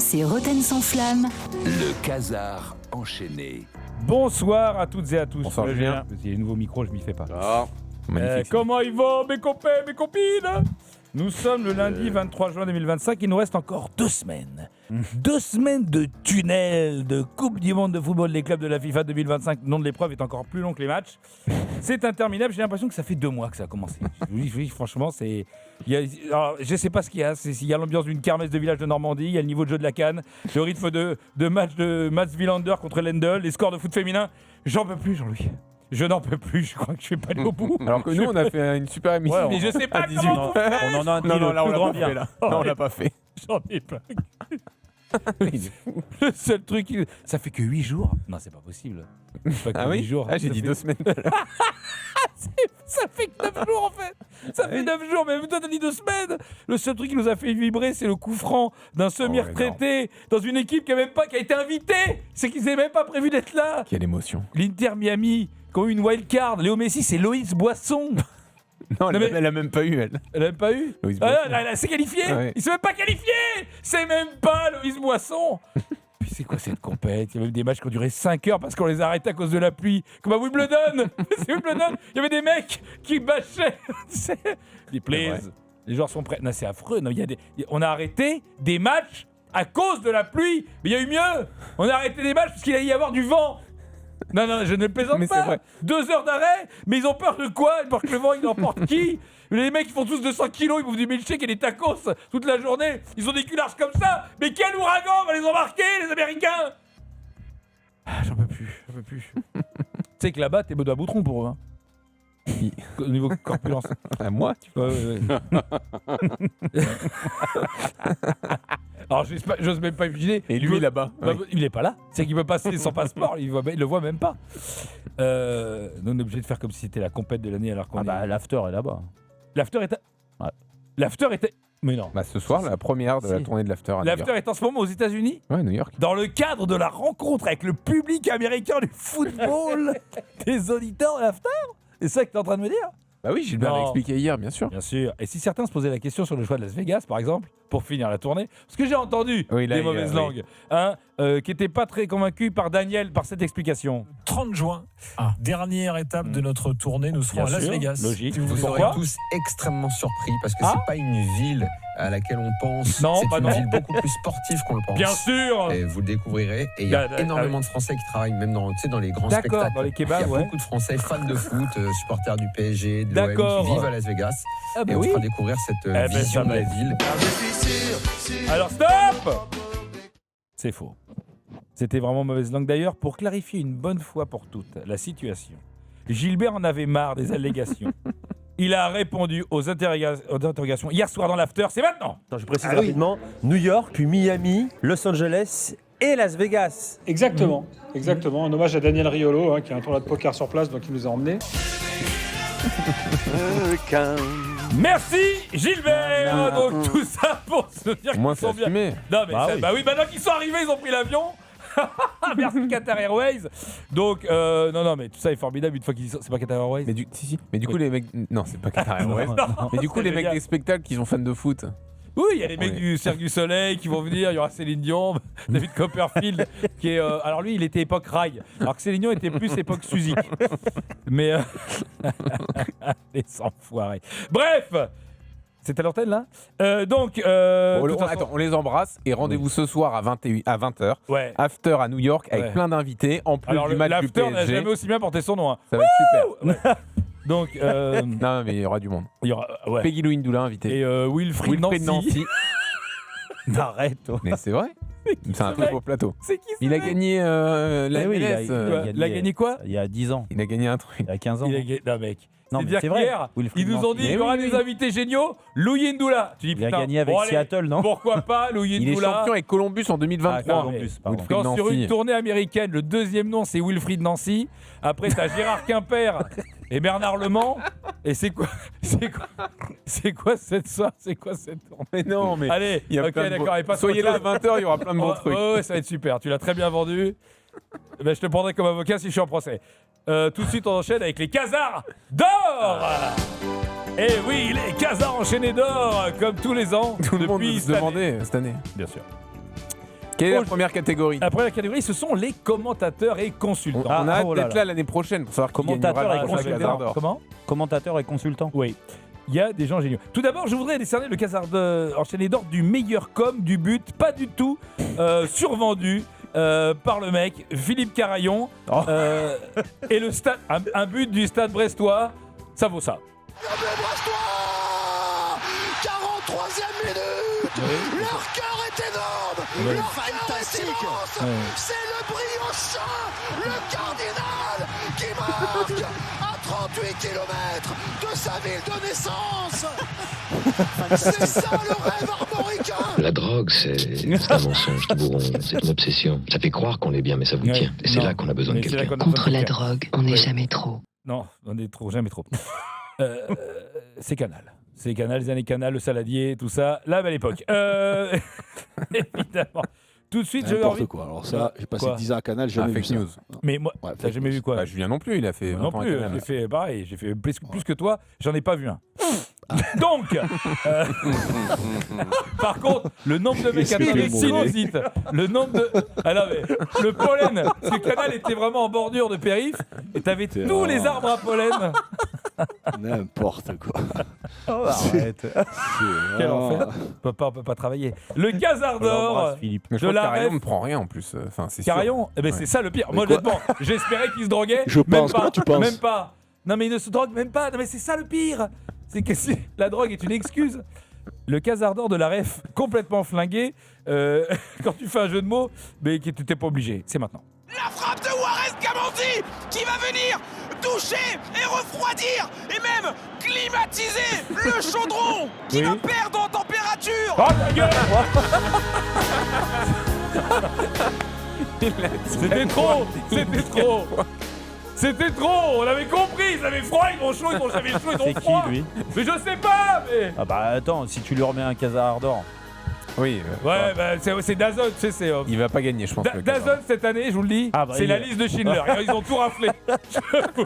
C'est Roten sans flamme. Le Casar enchaîné. Bonsoir à toutes et à tous. Bonsoir, Julien. Il y a un nouveau micro, je m'y fais pas. Magnifique. Comment ils vont, mes copains, mes copines? Nous sommes le lundi 23 juin 2025, il nous reste encore 2 semaines. 2 semaines de tunnel, de Coupe du Monde de football des clubs de la FIFA 2025. Le nom de l'épreuve est encore plus long que les matchs. C'est interminable, j'ai l'impression que ça fait 2 mois que ça a commencé. Oui, franchement, c'est... Alors, je sais pas ce qu'il y a, il y a l'ambiance d'une kermesse de village de Normandie, il y a le niveau de jeu de la CAN, le rythme de match de Mats Wilander contre Lendl, les scores de foot féminin. J'en peux plus, Jean-Louis. Je n'en peux plus, je crois que je vais pas aller au bout. Alors que nous, on a fait une super émission. Ouais, mais je sais pas à 18 comment ans. on On en a dit Non, le là, on plus l'a grand pas bien. fait, là. Non, on l'a pas fait. J'en ai plein. Le seul truc, ça fait que 8 jours. Non, c'est pas possible. C'est pas que 8 jours. Ah, j'ai Ça dit fait- 2 semaines. Ça fait que 9 jours en fait. Ça fait 9 jours, mais toi t'as dit 2 semaines. Le seul truc qui nous a fait vibrer, c'est le coup franc d'un semi-retraité dans une équipe qui a été invitée. C'est qu'ils n'avaient même pas prévu d'être là. Quelle émotion. L'Inter Miami, qui ont eu une wild card. Léo Messi, c'est Loïs Boisson. Non, Non, mais- elle a même pas eu, elle. Elle n'a même pas eu. Loïs Ah, Boisson. elle s'est qualifiée. Ouais. Il s'est même pas qualifié. C'est même pas Loïs Boisson. Puis c'est quoi cette compète? Il y a même des matchs qui ont duré 5 heures parce qu'on les a arrêtés à cause de la pluie. Comme à Wimbledon. C'est Wimbledon. Il y avait des mecs qui bâchaient. Des plaise. Les joueurs sont prêts. Non, c'est affreux. Non, on a arrêté des matchs à cause de la pluie. Mais il y a eu mieux. On a arrêté des matchs parce qu'il allait y avoir du vent. Non, je ne plaisante Mais c'est pas. vrai. 2 heures d'arrêt, mais ils ont peur de quoi? Ils ont peur que le vent, il emporte qui? Les mecs, ils font tous 200 kilos, ils bouffent du milkshake et des tacos toute la journée. Ils ont des culards comme ça. Mais quel ouragan va les embarquer, les Américains? J'en peux plus. Tu sais que là-bas, t'es Benoît Boutron pour eux. Hein. Au niveau corpulence. À moi, tu Ouais. Alors, j'ose même pas imaginer. Et lui, là-bas. Bah, Oui. il est pas là. C'est qu'il peut passer sans passeport. Il le voit même pas. Nous, on est obligé de faire comme si c'était la compète de l'année alors qu'on Ah bah est... l'after est là-bas. L'after est... Ouais. L'after était... Mais non. Bah, ce soir, la première de la Si. tournée de l'After à New L'after York. est en ce moment aux États-Unis Ouais, New York. dans le cadre de la rencontre avec le public américain du football des auditeurs de l'after. C'est ça que tu es en train de me dire? Bah oui, Gilbert Non. l'a expliqué hier, bien sûr. Bien sûr. Et si certains se posaient la question sur le choix de Las Vegas, par exemple, pour finir la tournée, parce que j'ai entendu Oui, là, des il- mauvaises oui. langues, qui n'étaient pas très convaincus par Daniel par cette explication. 30 juin, dernière étape de notre tournée, nous serons Bien à Las sûr, Vegas. logique. Si vous Vous voulez. Pourquoi serez tous extrêmement surpris parce que Ah. c'est pas une ville à laquelle on pense. Non, c'est bah une non. ville beaucoup plus sportive qu'on le pense. Bien sûr. Et vous le découvrirez. Et il y a Ah, énormément de Français qui travaillent même dans les grands D'accord, spectacles. dans les Il y kebabs, a ouais. beaucoup de Français fans de foot, supporters du PSG, de l'OM D'accord. qui vivent à Las Vegas. Ah bah Et on oui. fera découvrir cette ben, vision ça de va la être- ville. Alors stop! C'est faux. C'était vraiment mauvaise langue. D'ailleurs, pour clarifier une bonne fois pour toutes la situation, Gilbert en avait marre des allégations. Il a répondu aux interrogations hier soir dans l'after. C'est maintenant! Attends, je précise rapidement, New York, puis Miami, Los Angeles et Las Vegas. Exactement. Un hommage à Daniel Riolo, qui a un tournoi de poker sur place, donc il nous a emmenés. Merci Gilbert! Donc tout ça pour se dire Au moins, qu'ils sont c'est bien. assumé. Non mais Bah oui. bah oui, maintenant qu'ils sont arrivés, ils ont pris l'avion. Merci Qatar Airways. Donc non mais tout ça est formidable une fois qu'ils sont. C'est pas Qatar Airways. Mais du coup, les mecs. Non, c'est pas Qatar Airways. Mais du coup, c'est les mecs génial. des spectacles qui sont fans de foot. Oui, il y a les mecs Oui. du Cirque du Soleil qui vont venir, il y aura Céline Dion, David Copperfield qui est alors lui, il était époque rail, alors que Céline Dion était plus époque Suzik. Mais les enfoirés. Bref, c'est à l'antenne là. Donc de toute façon- Attends, on les embrasse et rendez-vous ce soir à 20h. Ouais. After à New York avec Ouais. plein d'invités en plus Alors du match du l'after n'a PSG. jamais aussi bien porté son nom. Hein. Ça va être super. Donc Non, mais il y aura du monde. il y aura ouais. Peggy Louine Doulin invité. Et Wilfried Wilfried Nancy. Nancy. Arrête, toi. Mais c'est vrai. C'est un ce très mec beau plateau. C'est qui ce Il a mec gagné la Eh oui, MLS. Il a gagné quoi? Il y a 10 ans, Il a gagné un truc. il y a 15 ans. Il a gagné. Non mec. Non, mais C'est-à-dire c'est vrai. qu'hier, Wilfried ils nous ont Nancy. dit Mais qu'il y aura oui, des oui. invités géniaux. Louis Ndoula. Tu dis Il a putain. gagné avec bon, allez, Seattle, non? Pourquoi pas Louis Il est Ndoula? champion avec Columbus en 2023. Ah, Columbus, pardon. Wilfried Quand sur Nancy. une tournée américaine, le deuxième nom c'est Wilfried Nancy. Après t'as Gérard Quimper et Bernard Lemans. Et c'est quoi cette soirée? C'est quoi cette tournée? Mais non, mais Allez, il y a ok plein de d'accord. Et pas Soyez là à 20h, il y aura plein de bons trucs. Ouais, ça va être super. Tu l'as très bien vendu. Ben, je te prendrai comme avocat si je suis en procès. Tout de suite, on enchaîne avec les Casars d'or. Et oui, les Casars enchaînés d'or, comme tous les ans. Tout le monde depuis se cette année. demandait cette année. Bien sûr. Quelle est la première catégorie? La première catégorie, ce sont les commentateurs et consultants. On a hâte oh là d'être là. là l'année prochaine pour savoir qui Commentateur gagnera et le prochain consultant. Casar d'or. Comment? Commentateur et consultant. Oui. Il y a des gens géniaux. Tout d'abord, je voudrais décerner le Casar enchaîné d'or du meilleur com du but, pas du tout survendu par le mec, Philippe Carayon. Oh. Et le stade, un but du stade brestois, ça vaut ça. 43e minute. Leur cœur est énorme. Leur cœur est immense. C'est le Briochin, le cardinal, qui marque à 38 km de sa ville de naissance. C'est ça le rêve armoricain. La drogue, c'est un mensonge, bourron, c'est une obsession. Ça fait croire qu'on est bien, mais ça vous Ouais. tient. Et c'est Non. là qu'on a besoin de Mais c'est là quelqu'un. qu'on a besoin Contre de la quelqu'un. drogue, on n'est Oui. jamais trop. Non, on est trop, jamais trop. C'est Canal. C'est Canal, les années Canal, le saladier, tout ça. La belle époque. Évidemment. Tout de suite, j'ai N'importe envie. quoi. Alors ça, j'ai passé Quoi 10 ans à Canal, Ah, jamais vu fake ça. news. Mais moi, Ouais, t'as fake jamais news. vu quoi? Bah, Julien non plus, il a fait Non 20 ans à plus, Canal. j'ai fait pareil, j'ai fait plus que toi, j'en ai pas vu un. Donc, par contre, le nombre de mecs attendez, Philippe sinusite, le nombre de. Ah non, mais le pollen, parce que Canal était vraiment en bordure de périph, et t'avais tous les arbres à pollen. N'importe quoi. Arrête. Quel enfer. On peut pas travailler. Le Casar d'or Philippe. Mais je de crois que la Carayon ref. ne prend rien en plus. Enfin, c'est sûr. Carayon, eh ben c'est ça le pire. Moi, quoi honnêtement, j'espérais qu'il se droguait. Je même pense, pas, comment tu penses Même pas. Non, mais il ne se drogue même pas. Non, mais c'est ça le pire. C'est que la drogue est une excuse. Le Casar d'or de la ref, complètement flingué. Quand tu fais un jeu de mots, mais que tu t'es pas obligé. C'est maintenant. La frappe de Juarez Gamondi qui va venir doucher et refroidir et même climatiser le chaudron qui va perdre en température. Oh ta gueule. C'était trop. C'était trop. C'était trop. On avait compris. Ils avaient froid, ils ont chaud, ils ont jamais chaud, ils ont C'est qui froid. lui? Mais je sais pas. Mais Ah bah attends, si tu lui remets un Casar d'or. Oui. ouais, bah, c'est Dazone, tu sais, c'est. Il va pas gagner, je pense. le Casar. Dazone cette année, je vous le dis, Ah bah, c'est il- la liste de Schindler. Ils ont tout raflé. Je vous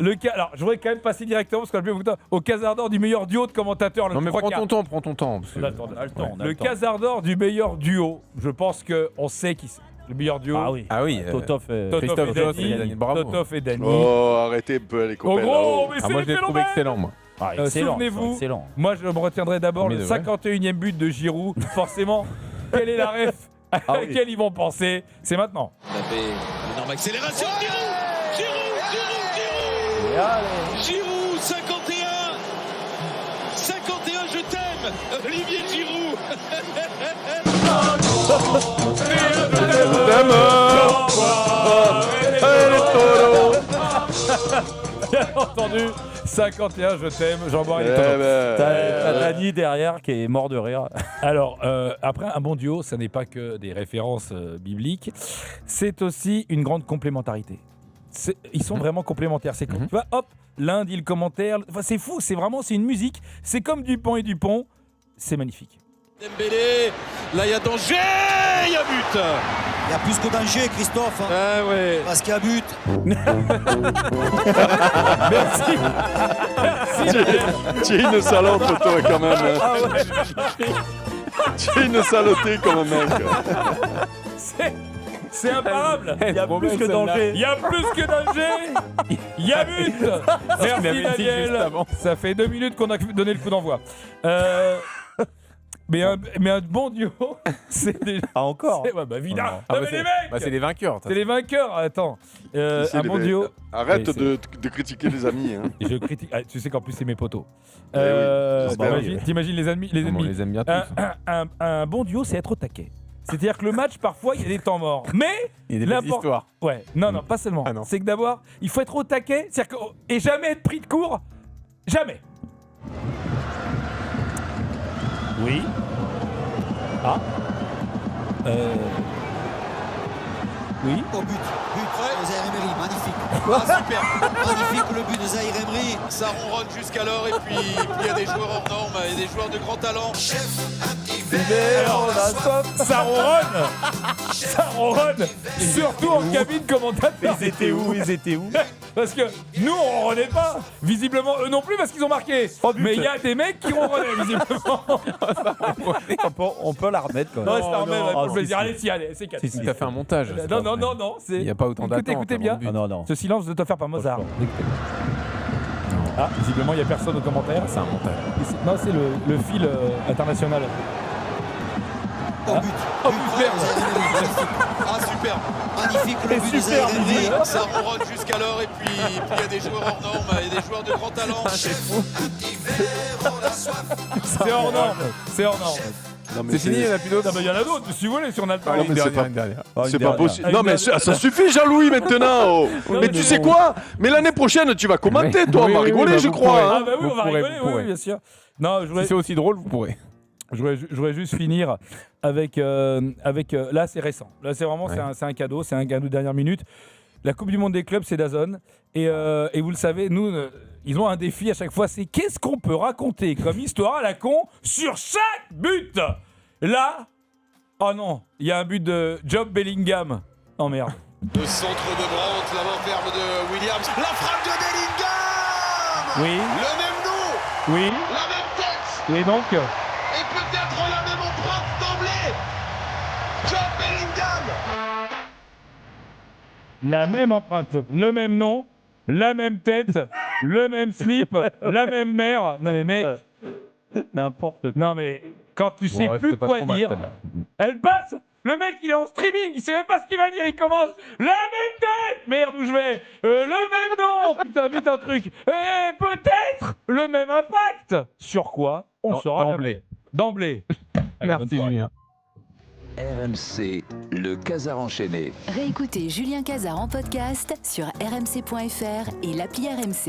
le dis. Alors, je voudrais quand même passer directement parce qu'on a plus beaucoup de temps, au Casar d'or du meilleur duo de commentateurs. Non mais prends ton temps, prends ton temps. parce que- On a le temps, on a le temps. on a Le le temps. Casar d'or du meilleur duo. Je pense qu'on sait qui c'est. Le meilleur duo. Ah oui. Ah oui. Totov. Christophe Joss et Dany, bravo. Totov et Dany. Oh, arrêtez un peu les Oh copains. gros, là-haut. mais Ah, c'est moi le je l'ai trouvé phénomène. excellent moi. Ah, excellent. Souvenez-vous. Excellent. Moi, je me retiendrai d'abord Mais le de vrai. 51e but de Giroud. Forcément, quelle est la ref à Ah oui. laquelle ils vont penser? C'est maintenant. Énorme accélération. Giroud 51. 51, je t'aime. Olivier Giroud. Bien entendu, 51, je t'aime, Jean-Bois Eh et Thomas. ben, T'as Dany derrière qui est mort de rire. Alors, après, un bon duo, ça n'est pas que des références bibliques, c'est aussi une grande complémentarité. Ils sont vraiment complémentaires. C'est comme, tu vois, hop, l'un dit le commentaire. Enfin, c'est fou, c'est une musique. C'est comme Dupont et Dupont. C'est magnifique. Dembélé, là il y a danger, il y a but. Il y a plus que danger, Christophe. Ah ouais. Parce qu'il y a but. tu es une salope, toi, quand même. Ah Tu es une saloperie comme un mec. C'est imparable. Il y a plus que danger. Il y a plus que danger. Il y a but. Merci m'avait dit juste Daniel. avant. Ça fait 2 minutes qu'on a donné le coup d'envoi. Mais un bon duo, c'est déjà. Ah encore. Ouais, bah évidemment. Ah, Non, bah, mais les mecs. bah, c'est les vainqueurs. C'est les vainqueurs. Attends. C'est Un les bon vrais- duo. Arrête Oui, c'est- de critiquer les amis. Hein. Je critique. Ah, tu sais qu'en plus c'est mes potos. oui, j'espère. T'imagines les ennemis. Les On ennemis. les aime bien tous. Un bon duo, c'est être au taquet. C'est-à-dire que le match, parfois, il y a des temps morts. Mais Il y a des belles histoires. Ouais, non, pas seulement. Ah non. C'est que d'abord, il faut être au taquet, c'est-à-dire et jamais être pris de court. Jamais. Oui. Ah. Oui. Au but. Zaïre Emery, magnifique. Ah, super. Magnifique le but de Zaïre Emery. Ça ronronne jusqu'alors et puis il y a des joueurs hors normes et des joueurs de grand talent. Ça ronronne. Ça ronronne. Surtout en cabine commentateur. Ils étaient où? Parce que nous, on ronronnait pas. Visiblement, eux non plus, parce qu'ils ont marqué. Mais il y a des mecs qui ronronnaient, visiblement. On peut la remettre quand même. Non, c'est la remettre, pour le si, plaisir. si. Allez, si, allez, c'est 4. Si t'as fait un montage. c'est Non, pas non, vrai. non. Il n'y a pas autant d'attente. Écoutez bien. Ah, non. Ce silence doit offert par Mozart. Ah, visiblement, il n'y a personne au commentaire. C'est un montage. Non, c'est le fil international. Au but. Oh, merde. Ah, super. Magnifique le but de super, Zaïre Didier. Emery. Ça ronronne jusqu'alors et puis il y a des joueurs hors normes, il y a des joueurs de grand talent. C'est hors norme. C'est hors norme. Non, mais C'est fini, il y en a plus d'autres. Non, mais il y en a d'autres, si vous voulez, si on a le temps. Non, mais c'est pas- Une dernière. C'est pas possible. Ah, Non, mais ça suffit, Jean-Louis, maintenant. Oh. Non, Mais mais tu c'est sais quoi? Mais l'année prochaine, tu vas commenter, Oui. toi. Oui, On va oui, rigoler, oui, je vous crois. pourrez. Ah bah oui, Vous on va pourrez, rigoler, vous pourrez. oui, bien sûr. Non, Si c'est aussi drôle, vous pourrez. je voudrais juste finir avec là, c'est récent. Là, c'est vraiment, Ouais. c'est un cadeau de dernière minute. La Coupe du Monde des clubs, c'est DAZN. Et vous le savez, nous, ils ont un défi à chaque fois, c'est qu'est-ce qu'on peut raconter comme histoire à la con sur chaque but. Là, oh non, il y a un but de Job Bellingham. Oh merde. Le centre de Brandt, la main ferme de Williams, la frappe de Bellingham. Oui, Le même nom, oui. la même tête Et donc, et peut-être la même empreinte d'emblée. Job Bellingham. la même empreinte, le même nom, la même tête, le même slip, la même mère. Non mais mec, N'importe quoi. non mais quand tu sais Ouais, plus c'est pas quoi trop mal, dire, celle-là. elle passe. Le mec il est en streaming, il sait même pas ce qu'il va dire, il commence la même tête. Merde où je vais, le même nom. Putain vite un truc. Et peut-être le même impact. Sur quoi on saura d'emblée. D'emblée. Merci, Julien. RMC, le Casar enchaîné. Réécoutez Julien Cazard en podcast sur rmc.fr et l'appli RMC.